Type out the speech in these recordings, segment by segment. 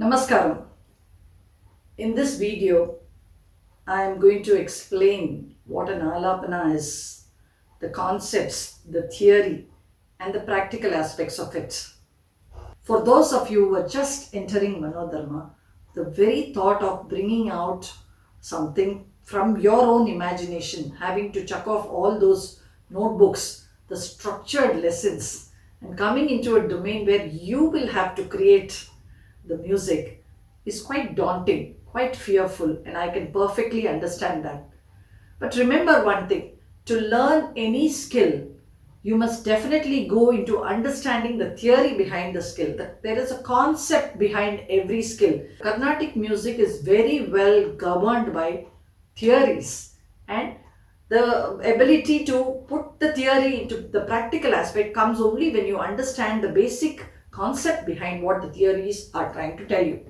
Namaskaram. In this video, I am going to explain what an Alapana is, the concepts, the theory, and the practical aspects of it. For those of you who are just entering Manodharma, the very thought of bringing out something from your own imagination, having to chuck off all those notebooks, the structured lessons, and coming into a domain where you will have to create the music is quite daunting, quite fearful, and I can perfectly understand that. But remember one thing, to learn any skill, you must definitely go into understanding the theory behind the skill. That there is a concept behind every skill. Carnatic music is very well governed by theories, and the ability to put the theory into the practical aspect comes only when you understand the basic concept behind what the theories are trying to tell you.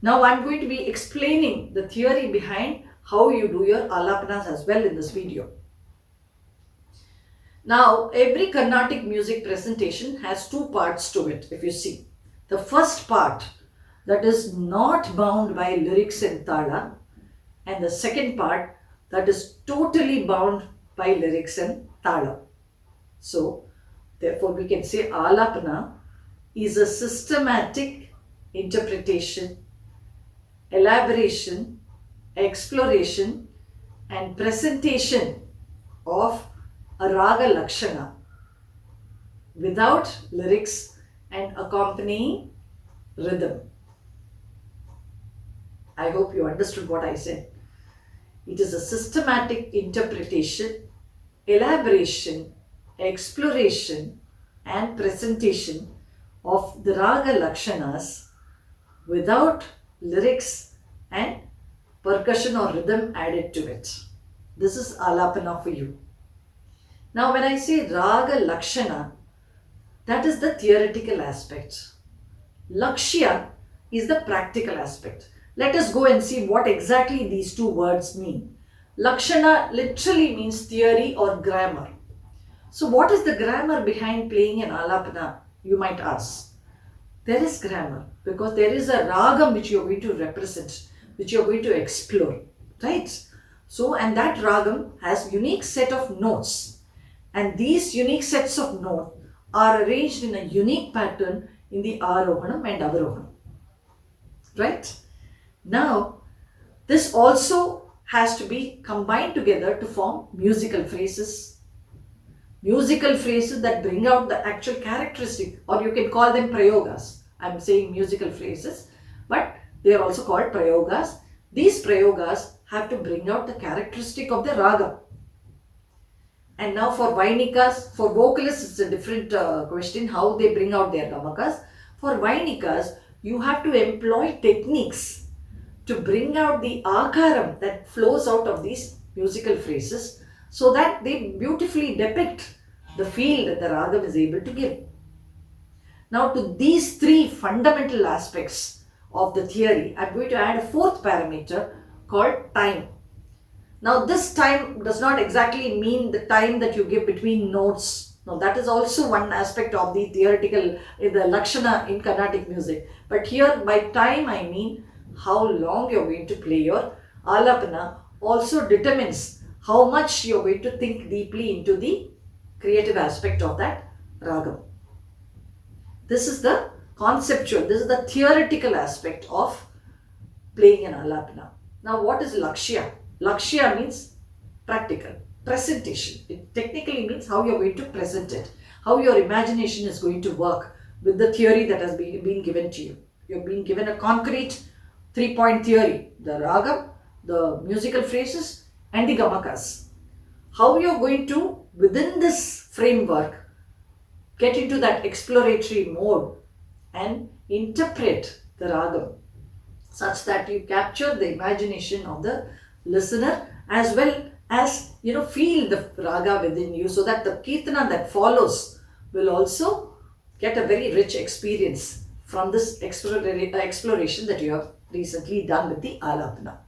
Now I'm going to be explaining the theory behind how you do your alapanas as well in this video. Now every Carnatic music presentation has two parts to it, if you see. The first part that is not bound by lyrics and tala, and the second part that is totally bound by lyrics and tala. So therefore we can say Alapana is a systematic interpretation, elaboration, exploration, and presentation of a Raga Lakshana without lyrics and accompanying rhythm. I hope you understood what I said. It is a systematic interpretation, elaboration, exploration, and presentation of the Raga Lakshanas without lyrics and percussion or rhythm added to it. This is Alapana for you. Now when I say Raga Lakshana, that is the theoretical aspect. Lakshya is the practical aspect. Let us go and see what exactly these two words mean. Lakshana literally means theory or grammar. So what is the grammar behind playing an Alapana, you might ask? There is grammar because there is a ragam which you are going to represent, which you are going to explore, right? So, and that ragam has unique set of notes, and these unique sets of notes are arranged in a unique pattern in the Arohanam and Avarohanam, right? Now, this also has to be combined together to form musical phrases that bring out the actual characteristic, or you can call them prayogas. I'm saying musical phrases, but they are also called prayogas. These prayogas have to bring out the characteristic of the raga. And now for vainikas, for vocalists it's a different question how they bring out their gamakas. For vainikas, you have to employ techniques to bring out the akaram that flows out of these musical phrases so that they beautifully depict the feel that the ragam is able to give. Now to these three fundamental aspects of the theory, I am going to add a fourth parameter called time. Now this time does not exactly mean the time that you give between notes. Now that is also one aspect of the theoretical, the Lakshana in Carnatic music. But here by time I mean how long you are going to play your Alapana also determines how much you are going to think deeply into the creative aspect of that ragam. This is the conceptual, this is the theoretical aspect of playing an Alapana. Now what is Lakshya? Lakshya means practical, presentation. It technically means how you are going to present it, how your imagination is going to work with the theory that has been given to you. You have been given a concrete 3-point theory, the ragam, the musical phrases and the gamakas. How you are going to, within this framework, get into that exploratory mode and interpret the ragam such that you capture the imagination of the listener as well as feel the raga within you, so that the kirtana that follows will also get a very rich experience from this exploration that you have recently done with the Alapana.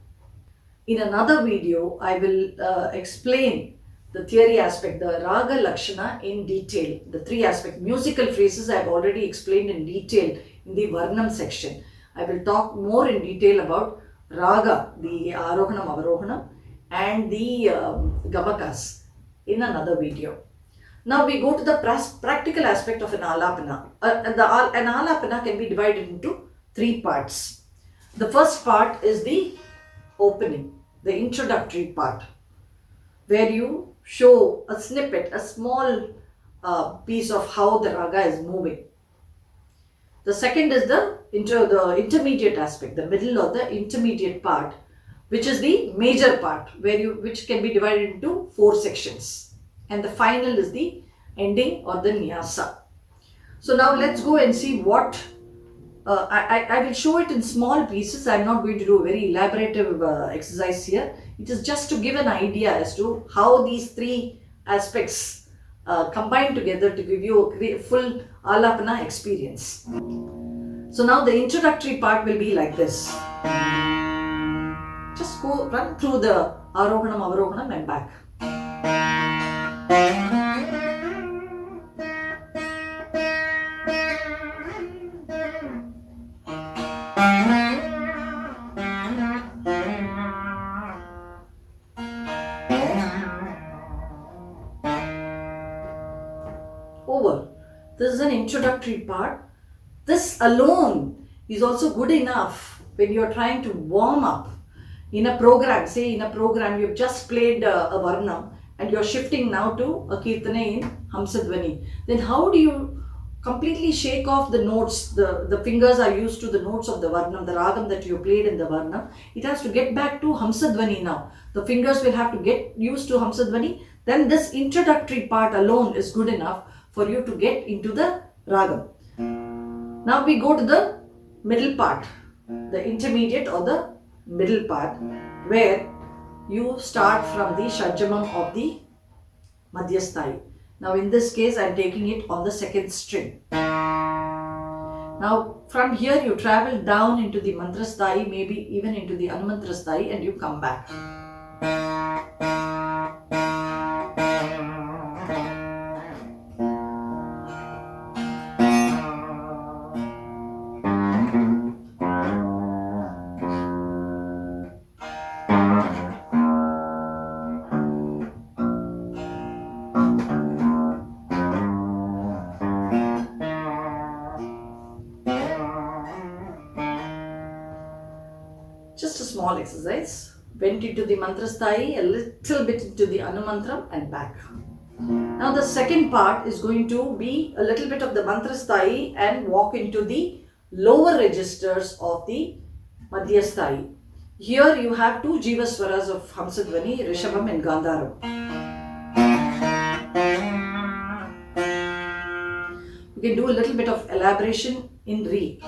In another video, I will explain the theory aspect, the Raga Lakshana in detail. The three aspects, musical phrases I have already explained in detail in the Varnam section. I will talk more in detail about Raga, the Arohanam, Avarohanam, and the Gamakas in another video. Now we go to the practical aspect of an Alapana. An Alapana can be divided into three parts. The first part is the opening, the introductory part, where you show a snippet, a small piece of how the raga is moving. The second is the intermediate aspect, the middle or the intermediate part, which is the major part, which can be divided into 4 sections. And the final is the ending or the nyasa. So now let's go and see what I will show it in small pieces. I'm not going to do a very elaborative exercise here. It is just to give an idea as to how these 3 aspects combine together to give you a full Alapana experience. So now the introductory part will be like this. Just run through the Arohanam, Avarohanam and back. Over. This is an introductory part. This alone is also good enough when you are trying to warm up in a program. Say in a program you've just played a Varnam and you're shifting now to a Kirtana in Hamsadvani. Then how do you completely shake off the notes? The fingers are used to the notes of the Varnam, the Ragam that you played in the Varnam. It has to get back to Hamsadvani now. The fingers will have to get used to Hamsadvani. Then this introductory part alone is good enough for you to get into the Ragam. Now we go to the middle part, the intermediate or the middle part, where you start from the Shadjamam of the Madhyasthai. Now in this case I am taking it on the 2nd string. Now from here you travel down into the Mantrasthai, maybe even into the Anumantrasthai, and you come back. Just a small exercise. Went into the Mantrasthai, a little bit into the Anumantram and back. Now the second part is going to be a little bit of the Mantrasthai and walk into the lower registers of the Madhyasthai. Here you have 2 Jivaswaras of Hamsadvani, Rishabham and Gandharam. You can do a little bit of elaboration in Re.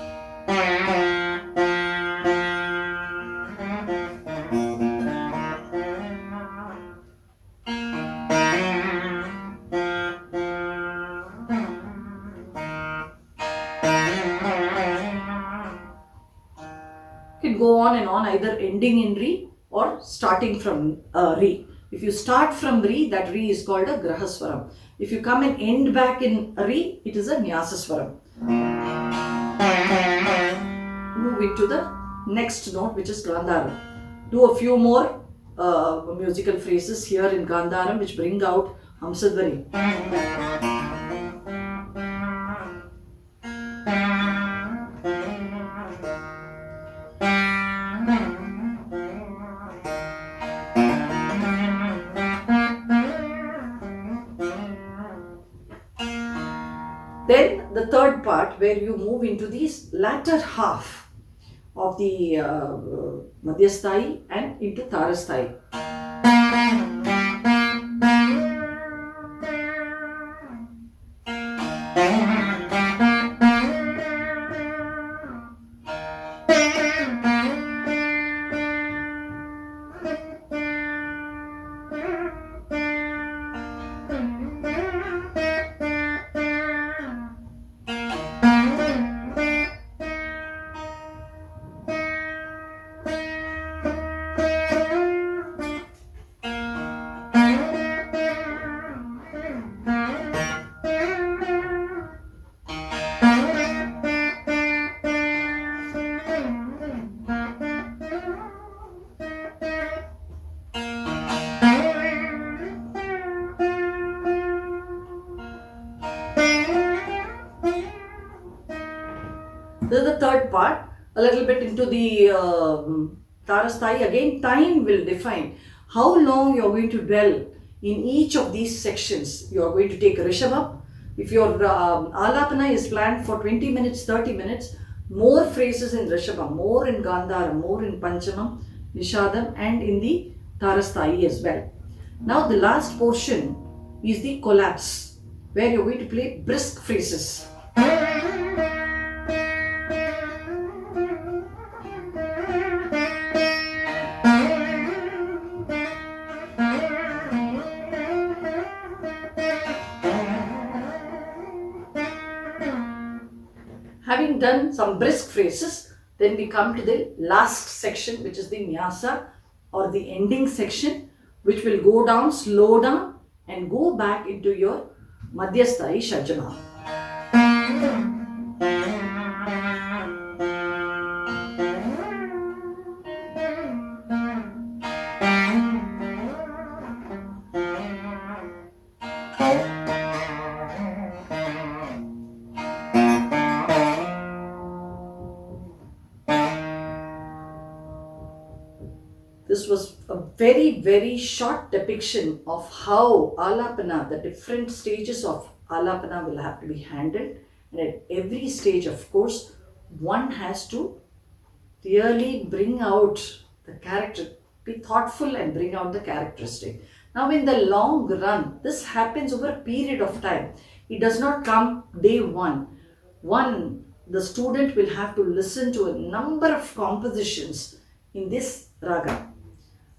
You can go on and on, either ending in Re or starting from Re. If you start from Re, that Re is called a Grahaswaram. If you come and end back in Re, it is a Nyasaswaram. Move into the next note, which is Gandharam. Do a few more musical phrases here in Gandharam which bring out Hamsadvani. Then the third part, where you move into the latter half of the Madhyasthai and into Tarasthai. This is the third part. A little bit into the Tarasthai. Again, time will define how long you are going to dwell in each of these sections. You are going to take Rishabha. If your Alapana is planned for 20 minutes, 30 minutes, more phrases in Rishabha, more in Gandhara, more in Panchamam, Nishadam, and in the Tarasthai as well. Now the last portion is the collapse, where you're going to play brisk phrases. Having done some brisk phrases, then we come to the last section, which is the Nyasa or the ending section, which will go down, slow down, and go back into your Madhyasthai Shajana. This was a very, very short depiction of how Alapana, the different stages of Alapana will have to be handled. And at every stage, of course, one has to really bring out the character, be thoughtful and bring out the characteristic. Now, in the long run, this happens over a period of time. It does not come day one. The student will have to listen to a number of compositions in this raga.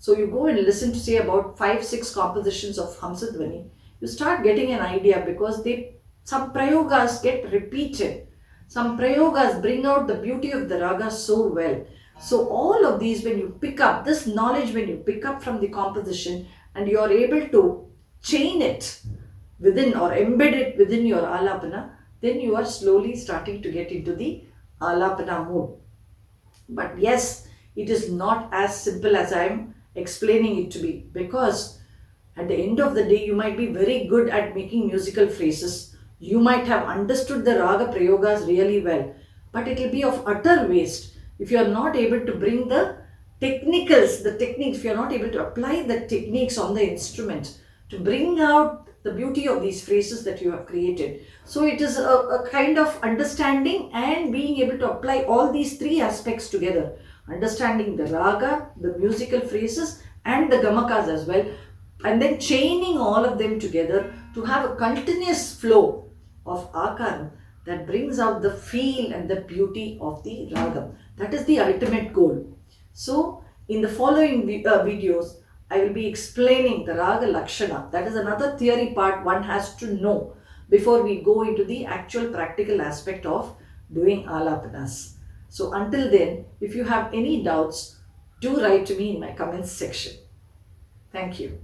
So you go and listen to, say, about 5-6 compositions of Hamsadvani. You start getting an idea, because some prayogas get repeated. Some prayogas bring out the beauty of the raga so well. So all of these, when you pick up this knowledge, when you pick up from the composition and you are able to chain it within or embed it within your Alapana, then you are slowly starting to get into the Alapana mood. But yes, it is not as simple as I am explaining it to be, because at the end of the day, you might be very good at making musical phrases. You might have understood the raga prayogas really well, but it will be of utter waste if you are not able to bring the techniques, if you are not able to apply the techniques on the instrument to bring out the beauty of these phrases that you have created. So it is a kind of understanding and being able to apply all these three aspects together. Understanding the raga, the musical phrases, and the gamakas as well, and then chaining all of them together to have a continuous flow of akaram that brings out the feel and the beauty of the ragam. That is the ultimate goal. So in the following videos, I will be explaining the Raga Lakshana. That is another theory part one has to know before we go into the actual practical aspect of doing Alapanas. So until then, if you have any doubts, do write to me in my comments section. Thank you.